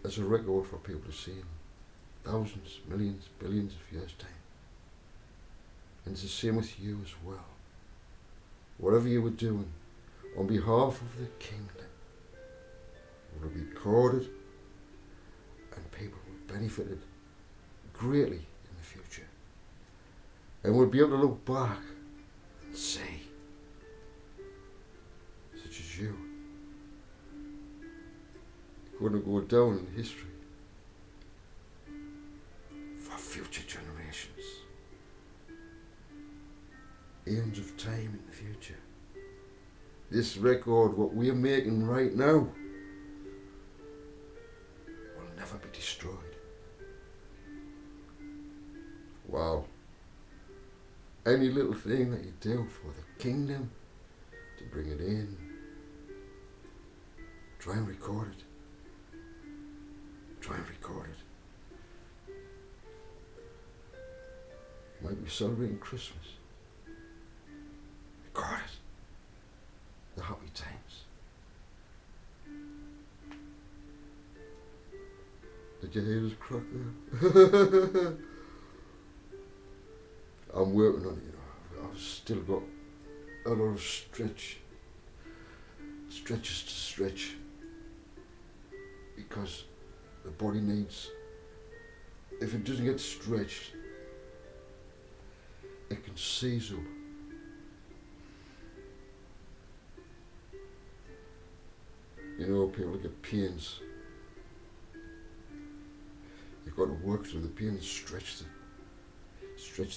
as a record for people to see in thousands, millions, billions of years' time. And it's the same with you as well. Whatever you were doing on behalf of the kingdom will be recorded, and people will benefit it greatly in the future. And we'll be able to look back and say, such as you, you're going to go down in history for future generations. Eons of time in the future. This record, what we're making right now, will never be destroyed. Wow. Any little thing that you do for the kingdom to bring it in, try and record it. Try and record it. You might be celebrating Christmas. Record it. The happy times. Did you hear this crack there? I'm working on it, you know. I've still got a lot of stretches to stretch, because the body needs, if it doesn't get stretched, it can seize up. You know, people get pains. You've got to work through the pain and stretch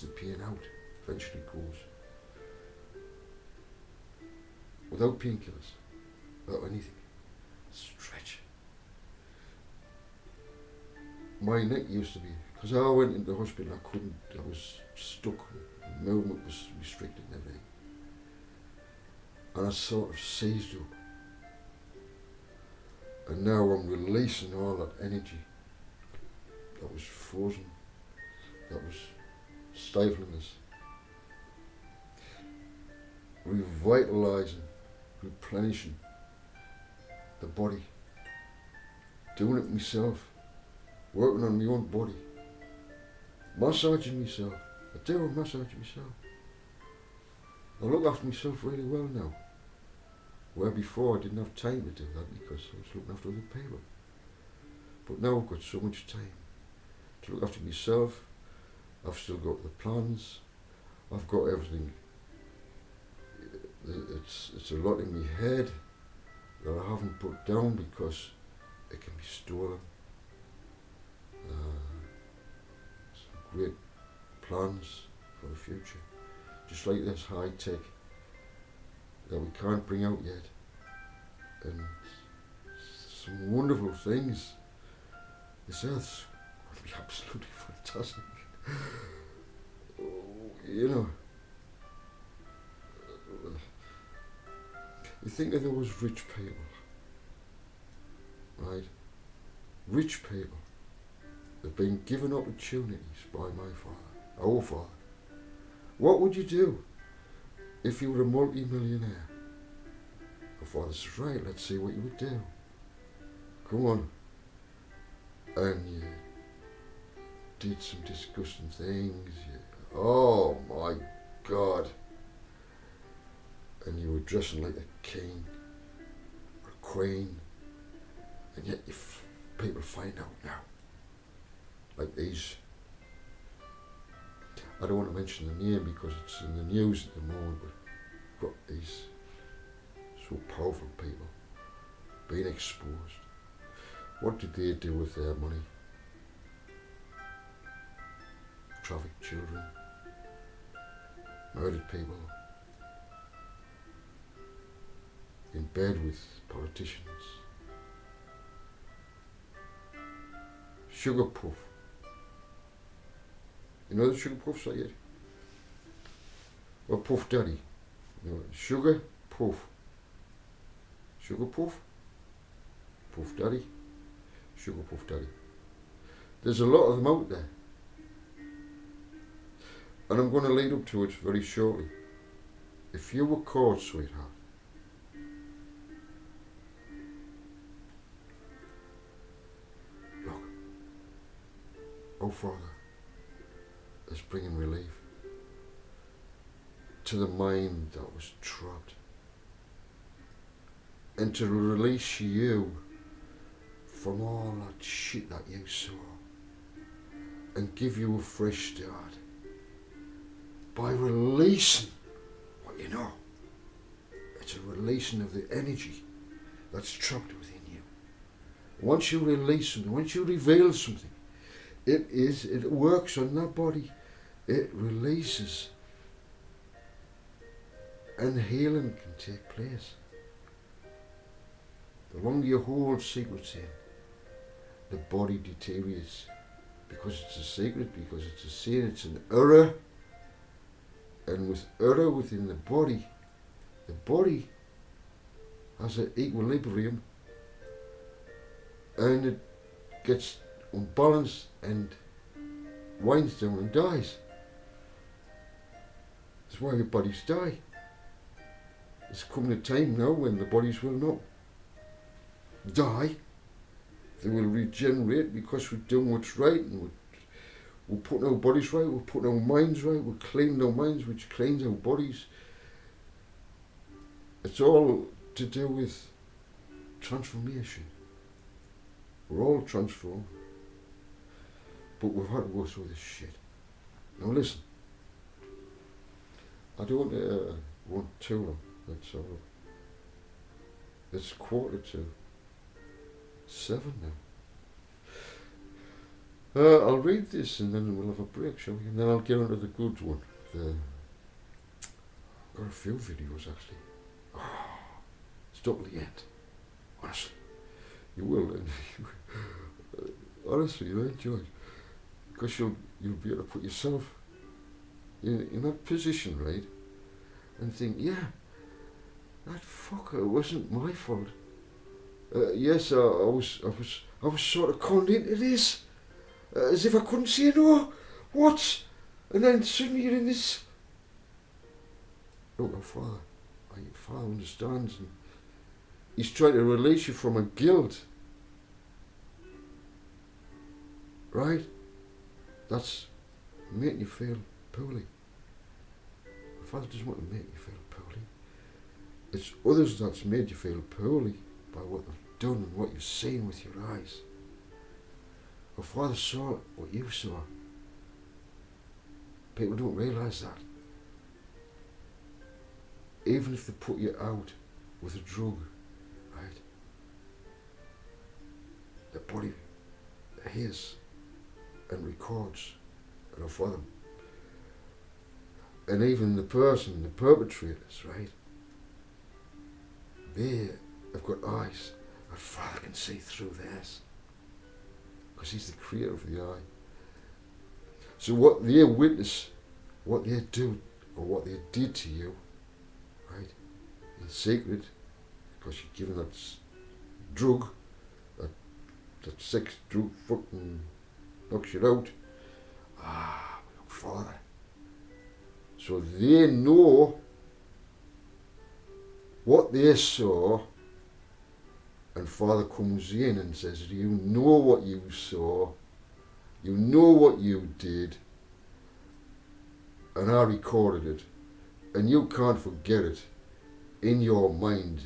the pain out. Eventually it goes. Without painkillers, without anything. Stretch. My neck used to be, because I went into the hospital, I was stuck, movement was restricted and everything. And I sort of seized up. And now I'm releasing all that energy that was frozen, that was stifling us. Revitalising, replenishing the body. Doing it myself. Working on my own body. Massaging myself. I do massage myself. I look after myself really well now. Where before I didn't have time to do that because I was looking after other people. But now I've got so much time to look after myself. I've still got the plans. I've got everything. It's a lot in my head that I haven't put down because it can be stolen. Some great plans for the future. Just like this high tech that we can't bring out yet. And some wonderful things. This earth's going to be absolutely fantastic. You know, you think of those rich people, right? Rich people have been given opportunities by my father, our father. What would you do if you were a multi-millionaire? My father says, right, let's see what you would do. Come on. And you did some disgusting things. Oh my God. And you were dressing like a king or a queen. And yet people find out now. Like these. I don't want to mention the name because it's in the news at the moment, but you've got these so powerful people being exposed. What did they do with their money? Trafficked children, murdered people, in bed with politicians. Sugar puff. You know the sugar puffs I get? Or puff daddy. You know, sugar puff. Sugar puff. Puff daddy. Sugar puff daddy. There's a lot of them out there. And I'm going to lead up to it very shortly. If you were caught, sweetheart, oh Father, is bringing relief to the mind that was trapped, and to release you from all that shit that you saw, and give you a fresh start by releasing what you know. It's a releasing of the energy that's trapped within you. Once you release something, once you reveal something, it works on that body. It releases, and healing can take place. The longer you hold secrets in, the body deteriorates, because it's a secret, because it's a sin, it's an error. And with error within the body has an equilibrium, and it gets unbalanced and winds down and dies. That's why the bodies die. There's coming a time now when the bodies will not die. They will regenerate, because we're doing what's right, and we're putting our bodies right, we're putting our minds right, we're cleaning our minds, which cleans our bodies. It's all to do with transformation. We're all transformed, but we've had to go through this shit. Now listen, I don't want too long. That's all. It's 7:15 now. I'll read this and then we'll have a break, shall we? And then I'll get on to the good one. I've got a few videos actually. Stop at the end. Honestly. You will. Honestly, you'll enjoy it. Because you'll be able to put yourself in that position, right? And think, yeah, that fucker wasn't my fault. Yes, I was sort of conned into this. As if I couldn't say no. What? And then suddenly you're in this. Look, our Father understands, and He's trying to release you from a guilt. Right? That's making you feel poorly. The Father doesn't want to make you feel poorly. It's others that's made you feel poorly by what they've done and what you've seen with your eyes. Our Father saw what you saw. People don't realise that. Even if they put you out with a drug, right? The body hears and records, and our Father, and even the person, the perpetrators, right? They have got eyes. Our Father can see through theirs, because He's the creator of the eye. So what they witness, what they do, or what they did to you, right, in secret, because you're given that drug, that sex drug fucking knocks you out. Father. So they know what they saw, and Father comes in and says, you know what you saw, you know what you did, and I recorded it, and you can't forget it in your mind,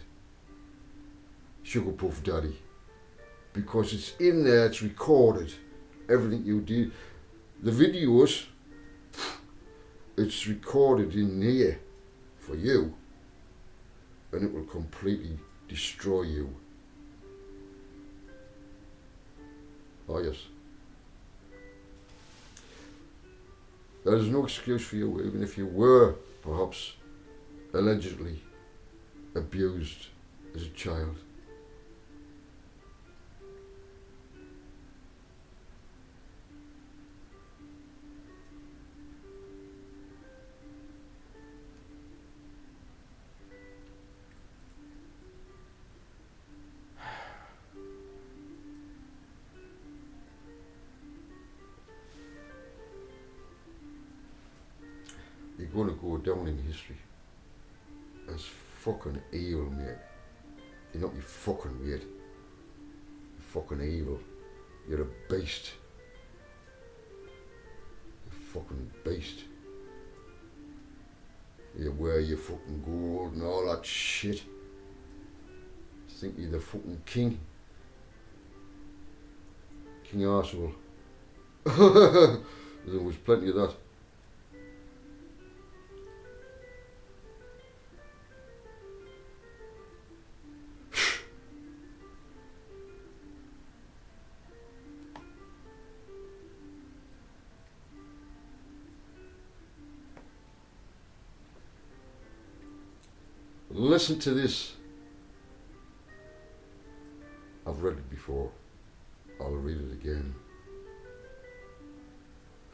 Sugar Puff Daddy, because it's in there, it's recorded, everything you did. The videos, it's recorded in here for you, and it will completely destroy you. Oh yes. There's no excuse for you, even if you were perhaps allegedly abused as a child. You're going to go down in history as fucking evil, mate. You're not your fucking weird. You're fucking evil. You're a beast. fucking beast. You wear your fucking gold and all that shit. Think you're the fucking king. King Arsehole. There was plenty of that. Listen to this. I've read it before. I'll read it again.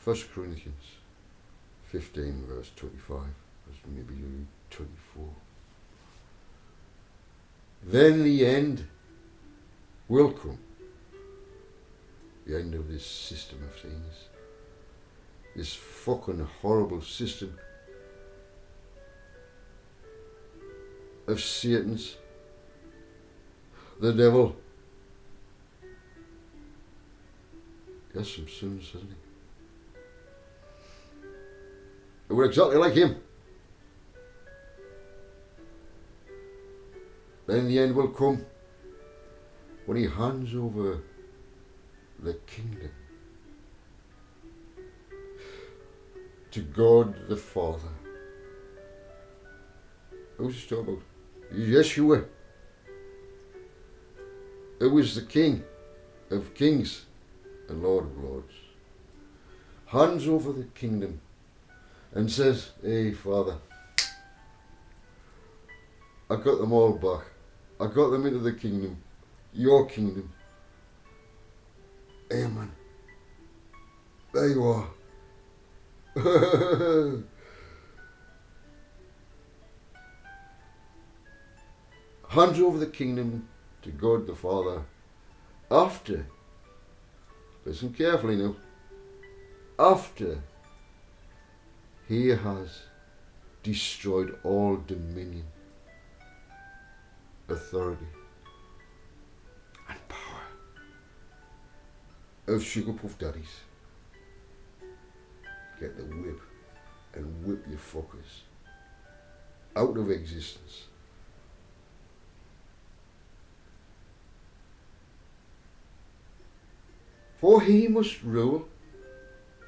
1 Corinthians 15 verse 25. Maybe you read 24. Then the end will come. The end of this system of things. This fucking horrible system of Satan's, the devil. He has some sons, hasn't he? They were exactly like him. Then the end will come when he hands over the kingdom to God the Father. Who's he talking about? Yeshua. It was the King of Kings and Lord of Lords. Hands over the kingdom and says, hey Father, I got them all back. I got them into the kingdom, your kingdom. Amen. There you are. Hands over the kingdom to God the Father after, listen carefully now, after he has destroyed all dominion, authority and power of sugar puff daddies. Get the whip and whip your fuckers out of existence. For he must rule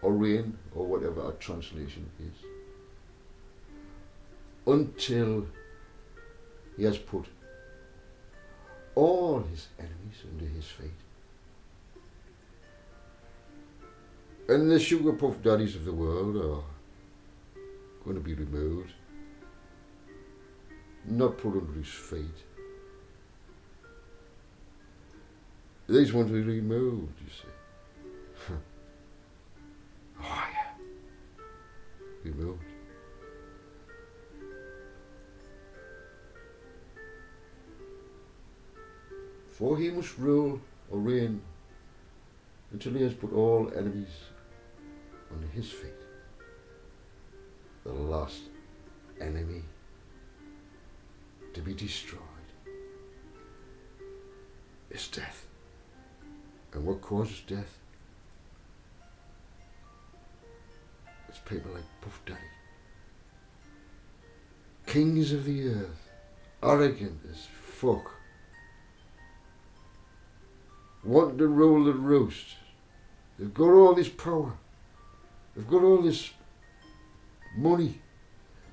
or reign, or whatever our translation is, until he has put all his enemies under his feet. And the sugar puff daddies of the world are going to be removed, not put under his feet. These ones will be removed, you see. Oh yeah, removed. For he must rule or reign until he has put all enemies under his feet. The last enemy to be destroyed is death. And what causes death? It's people like Puff Daddy. Kings of the earth, arrogant as fuck, wanting to rule the roost. They've got all this power. They've got all this money.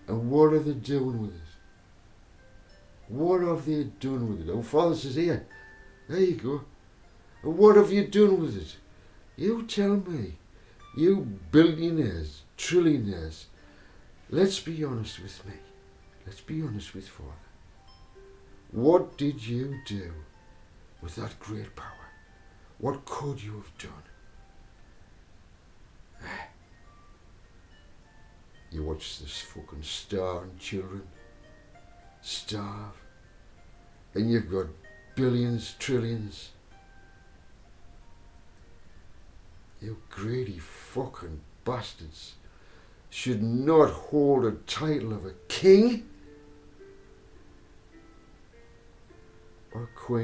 And what are they doing with it? What have they done with it? Our Father says, here, there you go. And what have you done with it? You tell me. You billionaires, trillionaires, let's be honest with me. Let's be honest with Father. What did you do with that great power? What could you have done? You watch this fucking starving children starve, and you've got billions, trillions. You greedy fucking bastards should not hold a title of a king or a queen.